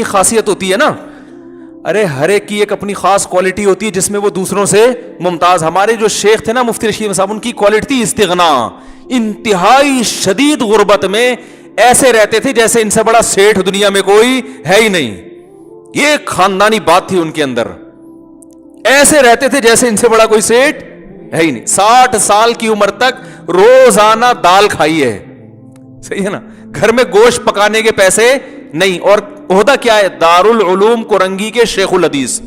اپنی خاصیت ہوتی ہے نا, ارے ہر ایک کی ایک اپنی خاص کوالٹی ہوتی ہے جس میں وہ دوسروں سے ممتاز. ہمارے جو شیخ تھے نا مفتی رشید صاحب, ان کی کوالٹی تھی استغنا. انتہائی شدید غربت میں ایسے رہتے تھے جیسے ان سے بڑا سیٹھ دنیا میں کوئی ہے ہی نہیں. یہ خاندانی بات تھی ان کے اندر, ایسے رہتے تھے جیسے ان سے بڑا کوئی سیٹھ ہے ہی نہیں. 60 سال کی عمر تک روزانہ دال کھائی ہے, صحیح ہے نا, گھر میں گوشت پکانے کے پیسے نہیں. اور عہدہ کیا ہے؟ دارالعلوم کورنگی کے شیخ الحدیث,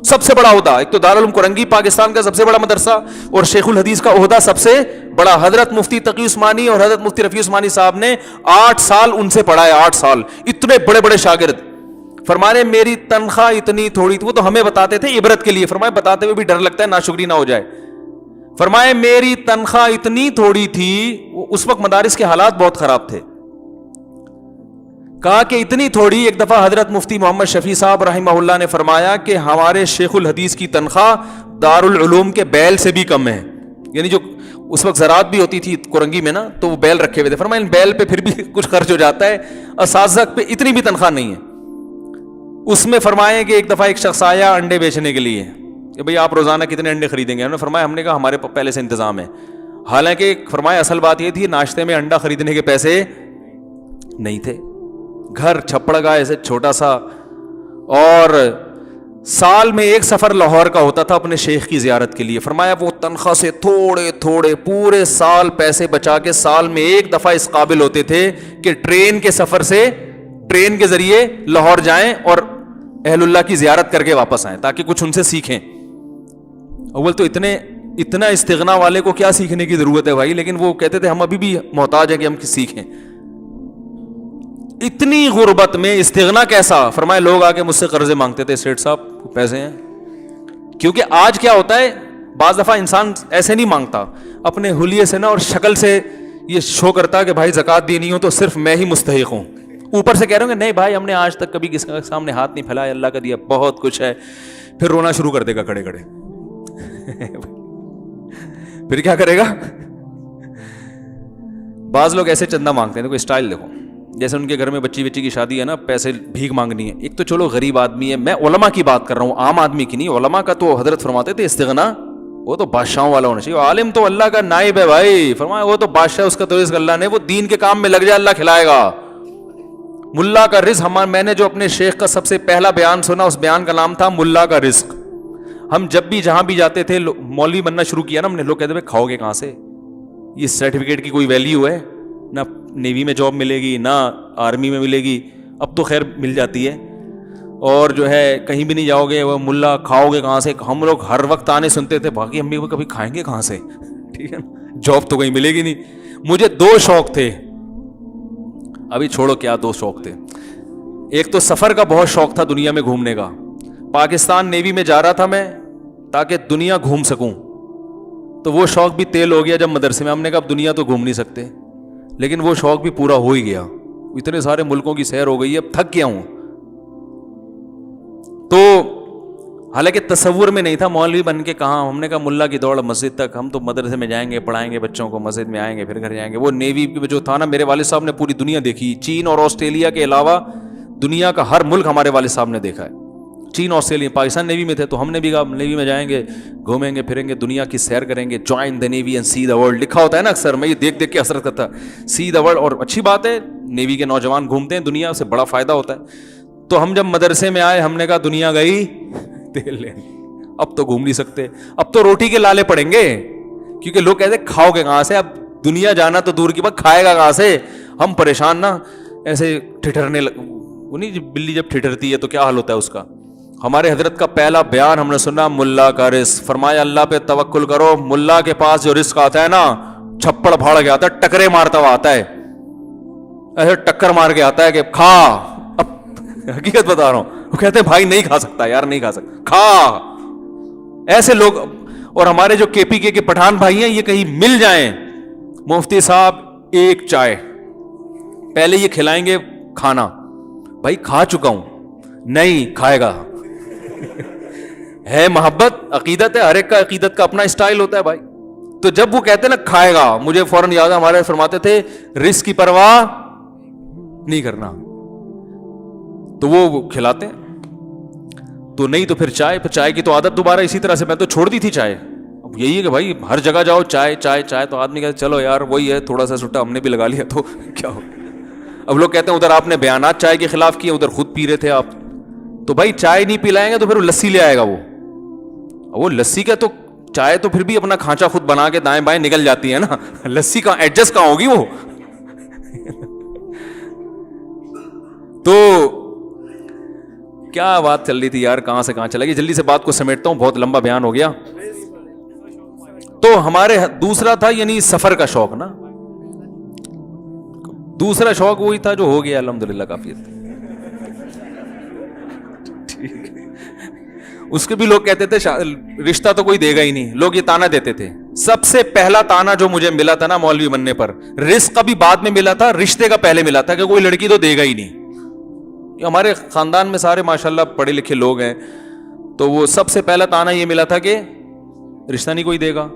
سب سے بڑا عہدہ. ایک تو دارالعلوم کورنگی پاکستان کا سب سے بڑا مدرسہ, اور شیخ الحدیث کا عہدہ سب سے بڑا. حضرت مفتی تقی عثمانی اور حضرت مفتی رفیع عثمانی صاحب نے 8 سال ان سے پڑھا ہے, 8 سال. اتنے بڑے بڑے شاگرد. فرمانے میری تنخواہ اتنی تھوڑی تھی, وہ تو ہمیں بتاتے تھے عبرت کے لیے, فرمائے بتاتے ہوئے بھی ڈر لگتا ہے ناشکری نہ ہو جائے. فرمائے میری تنخواہ اتنی تھوڑی تھی, اس وقت مدارس کے حالات بہت خراب تھے. کہا کہ اتنی تھوڑی, ایک دفعہ حضرت مفتی محمد شفیع صاحب رحمہ اللہ نے فرمایا کہ ہمارے شیخ الحدیث کی تنخواہ دارالعلوم کے بیل سے بھی کم ہے. یعنی جو اس وقت زراعت بھی ہوتی تھی کورنگی میں نا, تو وہ بیل رکھے ہوئے تھے. فرمایا ان بیل پہ پھر بھی کچھ خرچ ہو جاتا ہے, اساتذہ پہ اتنی بھی تنخواہ نہیں ہے. اس میں فرمائے کہ ایک دفعہ ایک شخص آیا انڈے بیچنے کے لیے کہ بھئی آپ روزانہ کتنے انڈے خریدیں گے؟ انہوں نے فرمایا ہم نے کہا ہمارے پہلے سے انتظام ہے. حالانکہ فرمایا اصل بات یہ تھی ناشتے میں انڈا خریدنے کے پیسے نہیں تھے. گھر چھپڑ گا ایسے چھوٹا سا, اور سال میں ایک سفر لاہور کا ہوتا تھا اپنے شیخ کی زیارت کے لیے. فرمایا وہ تنخواہ سے تھوڑے تھوڑے پورے سال پیسے بچا کے سال میں ایک دفعہ اس قابل ہوتے تھے کہ ٹرین کے سفر سے, ٹرین کے ذریعے لاہور جائیں اور اہل اللہ کی زیارت کر کے واپس آئیں تاکہ کچھ ان سے سیکھیں. اول تو اتنا استغنا والے کو کیا سیکھنے کی ضرورت ہے بھائی, لیکن وہ کہتے تھے ہم ابھی بھی محتاج ہیں کہ ہم سیکھیں. اتنی غربت میں استغنا کیسا؟ فرمائے لوگ آ کے مجھ سے قرضے مانگتے تھے, سیٹھ صاحب پیسے ہیں. کیونکہ آج کیا ہوتا ہے, بعض دفعہ انسان ایسے نہیں مانگتا, اپنے حلیے سے نا اور شکل سے یہ شو کرتا کہ بھائی زکات دینی ہو تو صرف میں ہی مستحق ہوں. اوپر سے کہہ رہے ہوں کہ نہیں بھائی ہم نے آج تک کبھی کسی کے سامنے ہاتھ نہیں پھیلایا, اللہ کا دیا بہت کچھ ہے. پھر رونا شروع کر دے گا کھڑے کھڑے. پھر کیا کرے گا؟ بعض لوگ ایسے چندہ مانگتے ہیں, کوئی اسٹائل دیکھو, جیسے ان کے گھر میں بچی کی شادی ہے نا, پیسے بھیک مانگنی ہے. ایک تو چلو غریب آدمی ہے, میں علماء کی بات کر رہا ہوں, عام آدمی کی نہیں. علماء کا تو حضرت فرماتے تھے استغنا وہ تو بادشاہوں والا ہونا چاہیے. عالم تو اللہ کا نائب ہے بھائی, فرمایا وہ تو بادشاہ, اس کا تو رزق اللہ نے, وہ دین کے کام میں لگ جائے اللہ کھلائے گا. ملا کا رزق, میں نے جو اپنے شیخ کا سب سے پہلا بیان سنا اس بیان کا نام تھا ملا کا رزق. ہم جب بھی جہاں بھی جاتے تھے, مولوی بننا شروع کیا نا ہم نے, لوگ کہتے تھے کھاؤ گے کہاں سے, یہ سرٹیفکیٹ کی کوئی ویلیو ہے؟ نہ نیوی میں جاب ملے گی نہ آرمی میں ملے گی, اب تو خیر مل جاتی ہے, اور جو ہے کہیں بھی نہیں جاؤ گے, وہ ملا کھاؤ گے کہاں سے. ہم لوگ ہر وقت آنے سنتے تھے, باقی ہم بھی کبھی کھائیں گے کہاں سے, ٹھیک ہے نا, جاب تو کہیں ملے گی نہیں. مجھے 2 شوق تھے, ابھی چھوڑو کیا 2 شوق تھے. ایک تو سفر کا بہت شوق تھا, دنیا میں گھومنے کا. پاکستان نیوی میں جا رہا تھا میں تاکہ دنیا گھوم سکوں, تو وہ شوق بھی تیل ہو گیا جب مدرسے میں ہم نے کہا اب دنیا تو گھوم نہیں سکتے, لیکن وہ شوق بھی پورا ہو ہی گیا. اتنے سارے ملکوں کی سیر ہو گئی ہے, اب تھک گیا ہوں. تو حالانکہ تصور میں نہیں تھا مولوی بن کے کہاں, ہم نے کہا ملا کی دوڑ مسجد تک, ہم تو مدرسے میں جائیں گے, پڑھائیں گے بچوں کو, مسجد میں آئیں گے, پھر گھر جائیں گے. وہ نیوی جو تھا نا, میرے والد صاحب نے پوری دنیا دیکھی, چین اور آسٹریلیا کے علاوہ دنیا کا ہر ملک ہمارے والد صاحب نے دیکھا ہے. چین آسٹریلیا, پاکستان نیوی میں تھے تو ہم نے بھی کہا نیوی میں جائیں گے, گھومیں گے پھریں گے, دنیا کی سیر کریں گے. Join the navy and see the world لکھا ہوتا ہے نا اکثر, میں یہ دیکھ دیکھ کے حسرت کرتا, سی دا ورلڈ. اور اچھی بات ہے, نیوی کے نوجوان گھومتے ہیں, دنیا سے بڑا فائدہ ہوتا ہے. تو ہم جب مدرسے میں آئے, ہم نے کہا دنیا گئی تیل لے, اب تو گھوم نہیں سکتے, اب تو روٹی کے لالے پڑیں گے, کیونکہ لوگ کہتے ہیں کھاؤ گے کہاں سے, اب دنیا جانا تو دور کی بات, کھائے گا کہاں سے. ہم پریشان نا, ایسے ٹھٹرنے نہیں, بلی جب ٹھٹرتی ہے تو کیا حال ہوتا ہے اس کا. ہمارے حضرت کا پہلا بیان ہم نے سنا ملا کا رزق. فرمایا اللہ پہ توکل کرو, ملا کے پاس جو رزق آتا ہے نا, چھپڑ پھاڑ کے آتا ہے, ٹکرے مارتا ہوا آتا ہے, ایسے ٹکر مار کے آتا ہے کہ کھا. اب حقیقت بتا رہا ہوں, وہ کہتے ہیں بھائی نہیں کھا سکتا یار, نہیں کھا سکتا, کھا. ایسے لوگ. اور ہمارے جو کے پی کے پٹھان بھائی ہیں, یہ کہیں مل جائیں, مفتی صاحب ایک چائے, پہلے یہ کھلائیں گے کھانا, بھائی کھا چکا ہوں, نہیں کھائے گا. ہے محبت, عقیدت ہے, ہر ایک کا عقیدت کا اپنا اسٹائل ہوتا ہے بھائی. تو جب وہ کہتے ہیں نا کھائے گا, مجھے فوراً یاد ہے ہمارے فرماتے تھے رزق کی پرواہ نہیں کرنا. تو وہ کھلاتے ہیں, تو نہیں تو پھر چائے کی تو عادت دوبارہ اسی طرح سے, میں تو چھوڑ دی تھی چائے. اب یہی ہے کہ بھائی ہر جگہ جاؤ چائے چائے چائے, تو آدمی کہتے چلو یار وہی ہے, تھوڑا سا سٹا ہم نے بھی لگا لیا تو کیا ہو. اب لوگ کہتے ہیں ادھر آپ نے بیانات چائے کے خلاف کیے, ادھر خود پی رہے تھے آپ. تو بھائی چائے نہیں پلائیں گے تو پھر وہ لسی لے آئے گا, وہ لسی کا تو چائے تو پھر بھی اپنا کھانچا خود بنا کے دائیں بائیں نکل جاتی ہے نا, لسی کا ایڈجسٹ کہاں ہوگی وہ. تو کیا بات چل رہی تھی یار, کہاں سے کہاں چلا گئی, جلدی سے بات کو سمیٹتا ہوں, بہت لمبا بیان ہو گیا. تو ہمارے دوسرا تھا یعنی سفر کا شوق نا, دوسرا شوق وہی تھا جو ہو گیا الحمدللہ کافی. اس کے بھی لوگ کہتے تھے رشتہ تو کوئی دے گا ہی نہیں, لوگ یہ تانا دیتے تھے. سب سے پہلا تانا جو مجھے ملا تھا نا مولوی بننے پر, رزق کا بھی بعد میں ملا تھا, رشتے کا پہلے ملا تھا کہ کوئی لڑکی تو دے گا ہی نہیں. ہمارے خاندان میں سارے ماشاءاللہ پڑھے لکھے لوگ ہیں, تو وہ سب سے پہلا تانا یہ ملا تھا کہ رشتہ نہیں کوئی دے گا,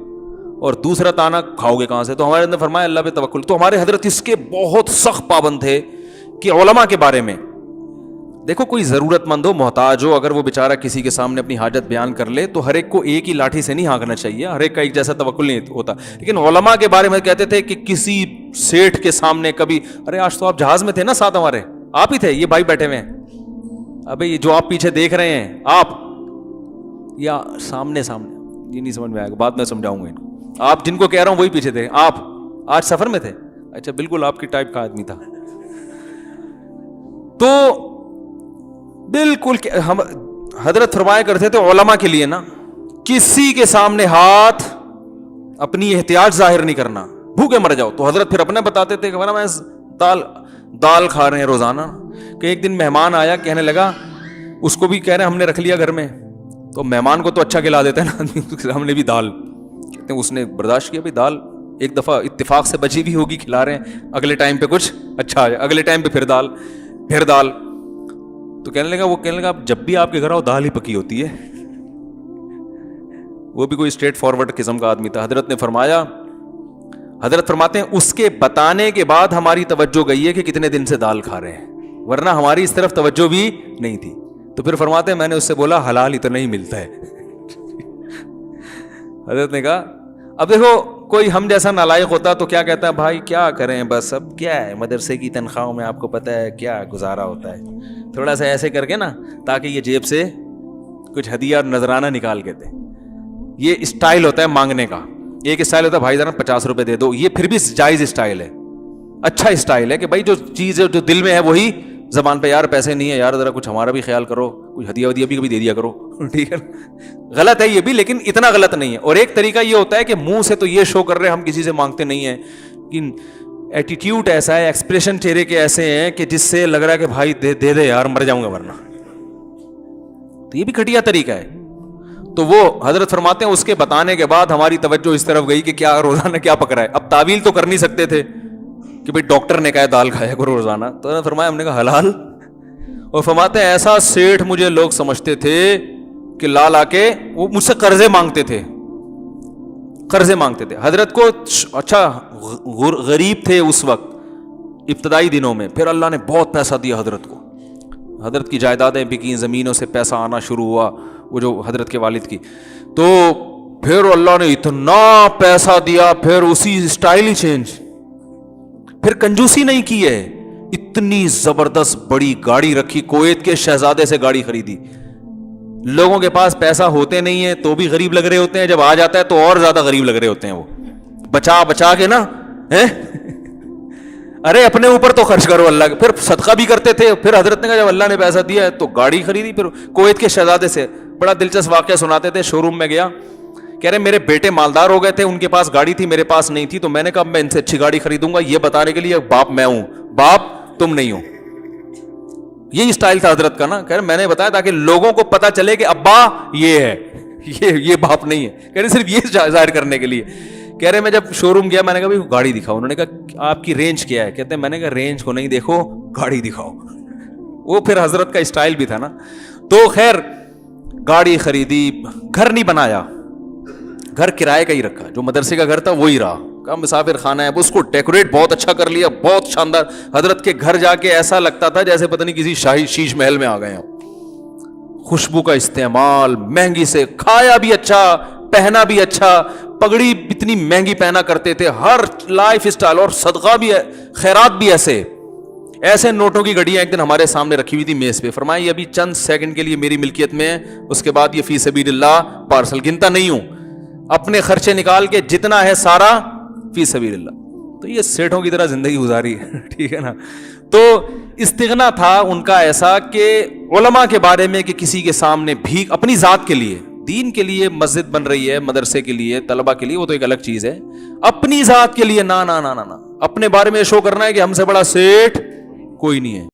اور دوسرا تانا کھاؤ گے کہاں سے. تو ہمارے اندر فرمایا اللہ پہ توکل. تو ہمارے حضرت اس کے بہت سخت پابند تھے کہ علماء کے بارے میں دیکھو, کوئی ضرورت مند ہو, محتاج ہو, اگر وہ بیچارہ کسی کے سامنے اپنی حاجت بیان کر لے تو ہر ایک کو ایک ہی لاٹھی سے نہیں ہانکنا چاہیے, ہر ایک کا ایک جیسا توکل نہیں ہوتا. لیکن علماء کے بارے میں کہتے تھے کہ کسی سیٹھ کے سامنے کبھی, ارے آج تو آپ جہاز میں تھے نا ساتھ ہمارے, آپ ہی تھے, یہ بھائی بیٹھے ہوئے ہیں, ابھی یہ جو آپ پیچھے دیکھ رہے ہیں آپ یا سامنے یہ نہیں سمجھ میں آئے گا, بعد میں سمجھاؤں گا ان کو. آپ جن کو کہہ رہا ہوں وہی پیچھے تھے, آپ آج سفر میں تھے, اچھا بالکل آپ کی ٹائپ کا آدمی تھا. تو بالکل ہم حضرت فرمایا کرتے تھے علماء کے لیے نا, کسی کے سامنے ہاتھ اپنی احتیاج ظاہر نہیں کرنا, بھوکے مر جاؤ. تو حضرت پھر اپنے بتاتے تھے کہ میں دال کھا رہے ہیں روزانہ, کہ ایک دن مہمان آیا, کہنے لگا, اس کو بھی کہہ رہے ہیں ہم نے رکھ لیا گھر میں, تو مہمان کو تو اچھا کھلا دیتے ہیں نا, ہم نے بھی دال, کہتے ہیں اس نے برداشت کیا, بھائی دال ایک دفعہ اتفاق سے بچی بھی ہوگی, کھلا رہے ہیں, اگلے ٹائم پہ کچھ اچھا آیا, اگلے ٹائم پہ پھر دال. تو کہنے لگا جب بھی آپ کے گھر آؤ دال ہی پکی ہوتی ہے. وہ بھی کوئی اسٹریٹ فارورڈ قسم کا آدمی تھا. حضرت نے فرمایا, حضرت فرماتے ہیں اس کے بتانے کے بعد ہماری توجہ گئی ہے کہ کتنے دن سے دال کھا رہے ہیں, ورنہ ہماری اس طرف توجہ بھی نہیں تھی. تو پھر فرماتے ہیں میں نے اس سے بولا حلال اتنا ہی ملتا ہے. حضرت نے کہا اب دیکھو کوئی ہم جیسا نالائق ہوتا تو کیا کہتا ہے, بھائی کیا کریں بس, اب کیا ہے مدرسے کی تنخواہوں میں آپ کو پتہ ہے کیا گزارا ہوتا ہے, تھوڑا سا ایسے کر کے نا تاکہ یہ جیب سے کچھ ہدیہ اور نذرانہ نکال کے دے. یہ اسٹائل ہوتا ہے مانگنے کا. ایک اسٹائل ہوتا ہے بھائی ذرا 50 روپے دے دو, یہ پھر بھی جائز اسٹائل ہے, اچھا اسٹائل ہے کہ بھائی جو چیز ہے جو دل میں ہے وہی زبان پہ, یار پیسے نہیں ہے یار ذرا کچھ ہمارا بھی خیال کرو, کوئی ہدیہ ودیہ بھی کبھی دے دیا کرو, ٹھیک ہے. غلط ہے یہ بھی, لیکن اتنا غلط نہیں ہے. اور ایک طریقہ یہ ہوتا ہے کہ منہ سے تو یہ شو کر رہے ہم کسی سے مانگتے نہیں ہیں, لیکن ایٹیٹیوڈ ایسا ہے, ایکسپریشن چہرے کے ایسے ہیں کہ جس سے لگ رہا ہے کہ بھائی دے دے یار مر جاؤں گا ورنہ. تو یہ بھی گھٹیا طریقہ ہے. تو وہ حضرت فرماتے ہیں اس کے بتانے کے بعد ہماری توجہ اس طرف گئی کہ کیا روزانہ کیا پک رہا ہے. اب تعویل تو کر نہیں سکتے تھے کہ بھئی ڈاکٹر نے کہا دال کھایا کرو روزانہ, تو فرمایا ہم نے کہا حلال. اور فرماتے ہیں ایسا سیٹھ مجھے لوگ سمجھتے تھے کہ لال آ کے وہ مجھ سے قرضے مانگتے تھے. حضرت کو اچھا غریب تھے اس وقت ابتدائی دنوں میں, پھر اللہ نے بہت پیسہ دیا حضرت کو, حضرت کی جائیدادیں بکیں, زمینوں سے پیسہ آنا شروع ہوا, وہ جو حضرت کے والد کی. تو پھر اللہ نے اتنا پیسہ دیا, پھر اسی اسٹائل ہی چینج, پھر کنجوسی نہیں کی ہے, اتنی زبردست بڑی گاڑی رکھی, کویت کے شہزادے سے گاڑی خریدی. لوگوں کے پاس پیسہ ہوتے نہیں ہے تو بھی غریب لگ رہے ہوتے ہیں, جب آ جاتا ہے تو اور زیادہ غریب لگ رہے ہوتے ہیں, وہ بچا کے نا, ارے اپنے اوپر تو خرچ کرو اللہ کے. پھر صدقہ بھی کرتے تھے. پھر حضرت نے کہا جب اللہ نے پیسہ دیا ہے تو گاڑی خریدی. پھر کویت کے شہزادے سے بڑا دلچسپ واقعہ سناتے تھے, شو روم میں گیا, کہہ رہے میرے بیٹے مالدار ہو گئے تھے, ان کے پاس گاڑی تھی میرے پاس نہیں تھی, تو میں نے کہا میں ان سے اچھی گاڑی خریدوں گا, یہ بتانے کے لیے باپ میں ہوں, باپ تم نہیں ہو. یہی اسٹائل تھا حضرت کا نا. کہہ رہے میں نے بتایا تاکہ لوگوں کو پتا چلے کہ ابا یہ ہے, یہ باپ نہیں ہے. کہہ رہے صرف یہ ظاہر کرنے کے لیے. کہہ رہے میں جب شو روم گیا میں نے کہا بھائی گاڑی دکھاؤ. انہوں نے کہا آپ کی رینج کیا ہے؟ کہتے ہیں میں نے کہا رینج کو نہیں دیکھو, گاڑی دکھاؤ. وہ پھر حضرت کا اسٹائل بھی تھا نا. تو خیر گاڑی خریدی, گھر نہیں بنایا, گھر کرائے کا ہی رکھا, جو مدرسے کا گھر تھا وہی رہا, کا مسافر خانہ ہے, اس کو ڈیکوریٹ بہت اچھا کر لیا, بہت شاندار. حضرت کے گھر جا کے ایسا لگتا تھا جیسے پتہ نہیں کسی شاہی شیش محل میں آ گئے ہیں. خوشبو کا استعمال, مہنگی سے, کھایا بھی اچھا, پہنا بھی اچھا, پگڑی اتنی مہنگی پہنا کرتے تھے, ہر لائف اسٹائل, اور صدقہ بھی, خیرات بھی ایسے نوٹوں کی گھڑیاں ایک دن ہمارے سامنے رکھی ہوئی تھی میز پہ. فرمایا یہ ابھی چند سیکنڈ کے لیے میری ملکیت میں, اس کے بعد یہ فی سبیل اللہ پارسل, گنتا نہیں ہوں, اپنے خرچے نکال کے جتنا ہے سارا فی سبیل اللہ. تو یہ سیٹھوں کی طرح زندگی گزاری ہے, ٹھیک ہے نا. تو استغنا تھا ان کا ایسا کہ علماء کے بارے میں کہ کسی کے سامنے بھی اپنی ذات کے لیے, دین کے لیے مسجد بن رہی ہے, مدرسے کے لیے, طلبہ کے لیے, وہ تو ایک الگ چیز ہے. اپنی ذات کے لیے نا نا نا نا نا, اپنے بارے میں شو کرنا ہے کہ ہم سے بڑا سیٹھ کوئی نہیں ہے.